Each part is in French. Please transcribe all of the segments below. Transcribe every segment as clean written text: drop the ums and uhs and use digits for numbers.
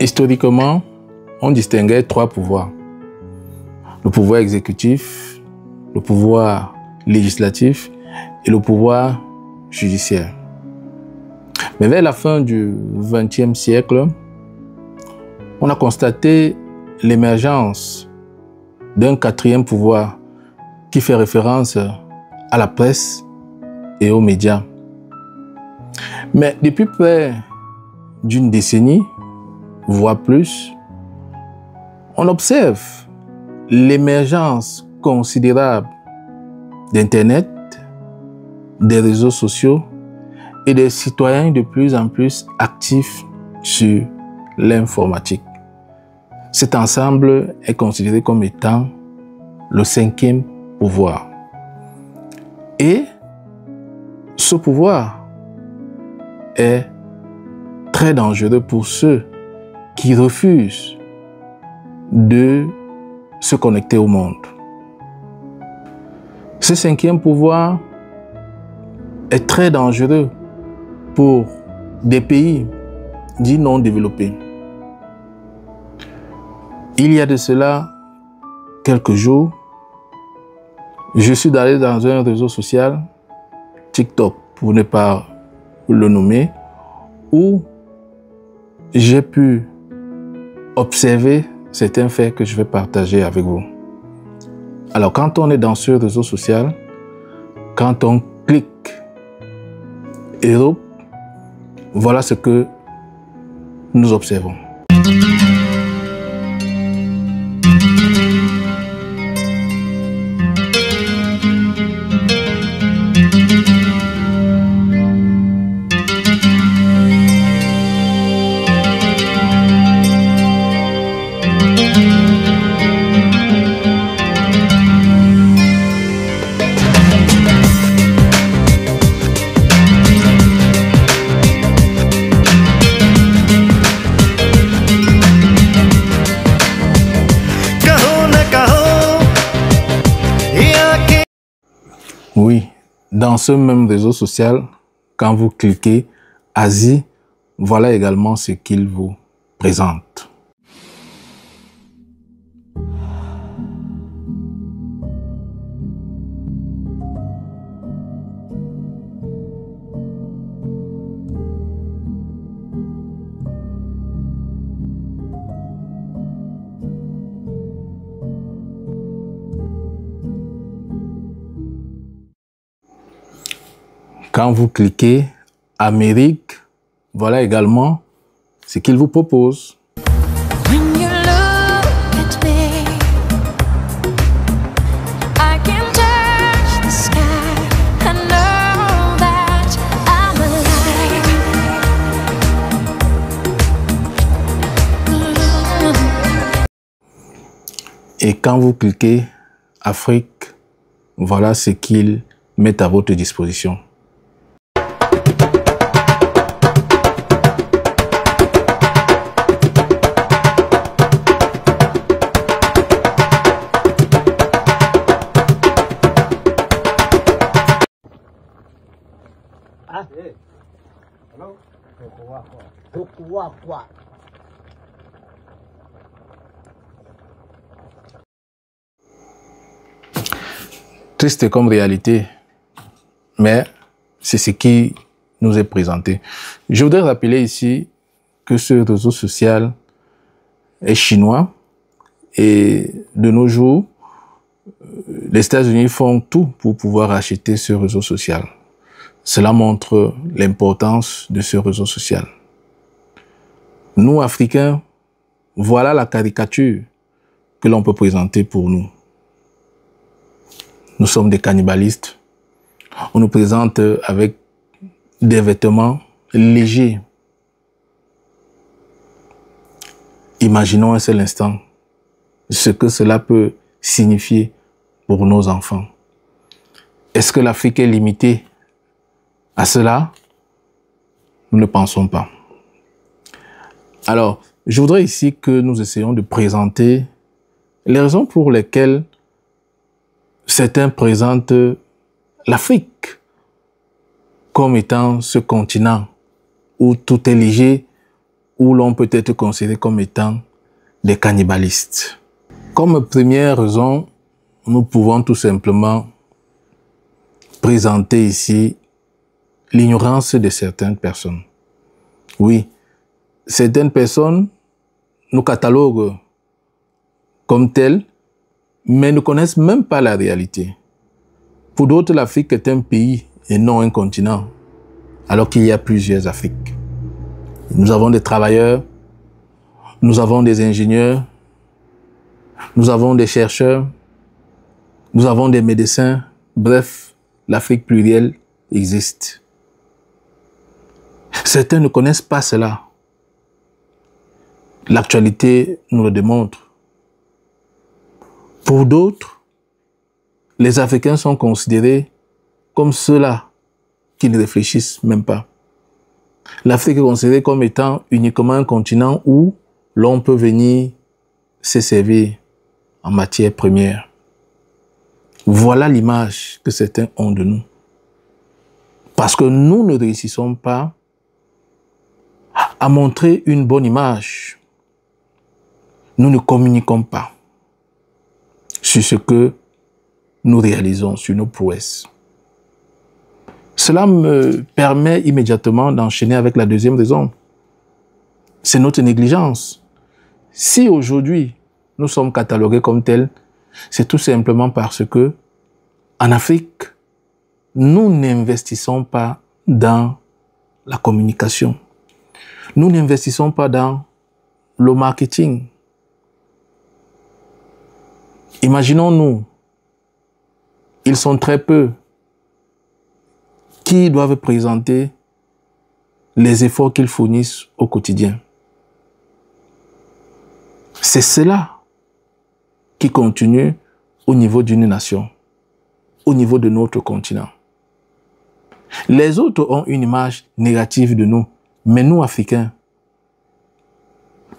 Historiquement, on distinguait trois pouvoirs. Le pouvoir exécutif, le pouvoir législatif et le pouvoir judiciaire. Mais vers la fin du XXe siècle, on a constaté l'émergence d'un quatrième pouvoir qui fait référence à la presse et aux médias. Mais depuis près d'une décennie, voire plus, on observe l'émergence considérable d'Internet, des réseaux sociaux et des citoyens de plus en plus actifs sur l'informatique. Cet ensemble est considéré comme étant le cinquième pouvoir. Et ce pouvoir est très dangereux pour ceux qui refusent de se connecter au monde. Ce cinquième pouvoir est très dangereux pour des pays dits non développés. Il y a de cela quelques jours, je suis allé dans un réseau social, TikTok pour ne pas le nommer, où j'ai pu observer certains faits que je vais partager avec vous. Alors, quand on est dans ce réseau social, quand on clique Europe, voilà ce que nous observons. Oui, dans ce même réseau social, quand vous cliquez Asie, voilà également ce qu'il vous présente. Quand vous cliquez Amérique, voilà également ce qu'il vous propose. Et quand vous cliquez Afrique, voilà ce qu'il met à votre disposition. Triste comme réalité, mais c'est ce qui nous est présenté. Je voudrais rappeler ici que ce réseau social est chinois et de nos jours, les États-Unis font tout pour pouvoir acheter ce réseau social. Cela montre l'importance de ce réseau social. Nous, Africains, voilà la caricature que l'on peut présenter pour nous. Nous sommes des cannibalistes. On nous présente avec des vêtements légers. Imaginons un seul instant ce que cela peut signifier pour nos enfants. Est-ce que l'Afrique est limitée à cela? Nous ne pensons pas. Alors, je voudrais ici que nous essayions de présenter les raisons pour lesquelles certains présentent l'Afrique comme étant ce continent où tout est léger, où l'on peut être considéré comme étant des cannibalistes. Comme première raison, nous pouvons tout simplement présenter ici l'ignorance de certaines personnes. Oui, certaines personnes nous cataloguent comme telles, mais ne connaissent même pas la réalité. Pour d'autres, l'Afrique est un pays et non un continent, alors qu'il y a plusieurs Afriques. Nous avons des travailleurs, nous avons des ingénieurs, nous avons des chercheurs, nous avons des médecins. Bref, l'Afrique plurielle existe. Certains ne connaissent pas cela. L'actualité nous le démontre. Pour d'autres, les Africains sont considérés comme ceux-là qui ne réfléchissent même pas. L'Afrique est considérée comme étant uniquement un continent où l'on peut venir se servir en matière première. Voilà l'image que certains ont de nous. Parce que nous ne réussissons pas à montrer une bonne image. Nous ne communiquons pas sur ce que nous réalisons, sur nos prouesses. Cela me permet immédiatement d'enchaîner avec la deuxième raison. C'est notre négligence. Si aujourd'hui nous sommes catalogués comme tels, c'est tout simplement parce que en Afrique, nous n'investissons pas dans la communication. Nous n'investissons pas dans le marketing. Imaginons-nous, ils sont très peu qui doivent présenter les efforts qu'ils fournissent au quotidien. C'est cela qui continue au niveau d'une nation, au niveau de notre continent. Les autres ont une image négative de nous, mais nous, Africains,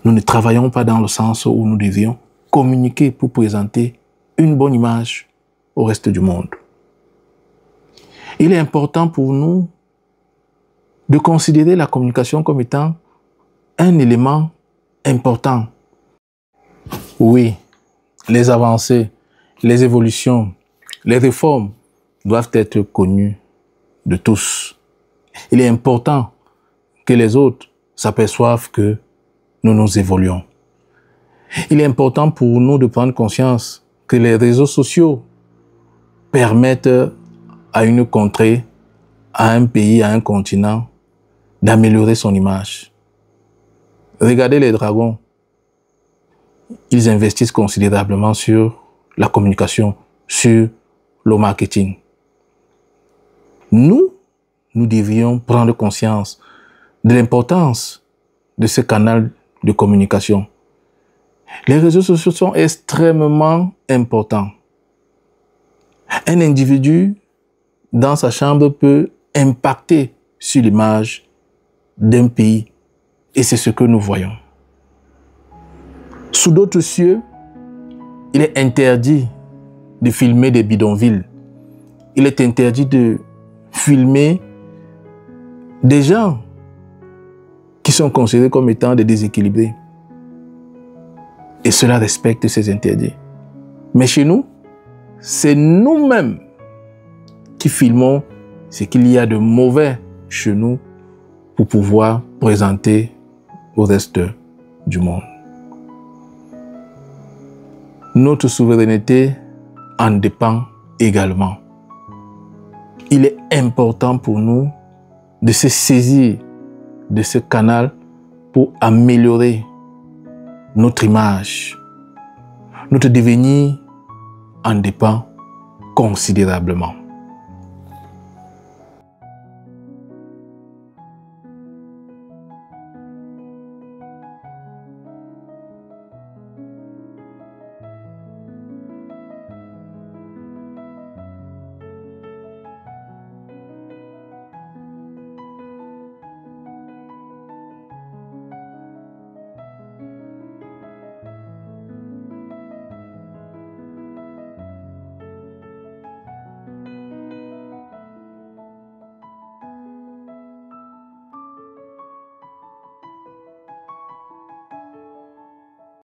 nous ne travaillons pas dans le sens où nous devions communiquer pour présenter une bonne image au reste du monde. Il est important pour nous de considérer la communication comme étant un élément important. Oui, les avancées, les évolutions, les réformes doivent être connues de tous. Il est important que les autres s'aperçoivent que nous évoluons. Il est important pour nous de prendre conscience que les réseaux sociaux permettent à une contrée, à un pays, à un continent, d'améliorer son image. Regardez les dragons. Ils investissent considérablement sur la communication, sur le marketing. Nous devrions prendre conscience de l'importance de ce canal de communication. Les réseaux sociaux sont extrêmement importants. Un individu, dans sa chambre, peut impacter sur l'image d'un pays. Et c'est ce que nous voyons. Sous d'autres cieux, il est interdit de filmer des bidonvilles. Il est interdit de filmer des gens qui sont considérés comme étant des déséquilibrés. Et cela respecte ces interdits. Mais chez nous, c'est nous-mêmes qui filmons ce qu'il y a de mauvais chez nous pour pouvoir présenter au reste du monde. Notre souveraineté en dépend également. Il est important pour nous de se saisir de ce canal pour améliorer notre image. Notre devenir en dépend considérablement.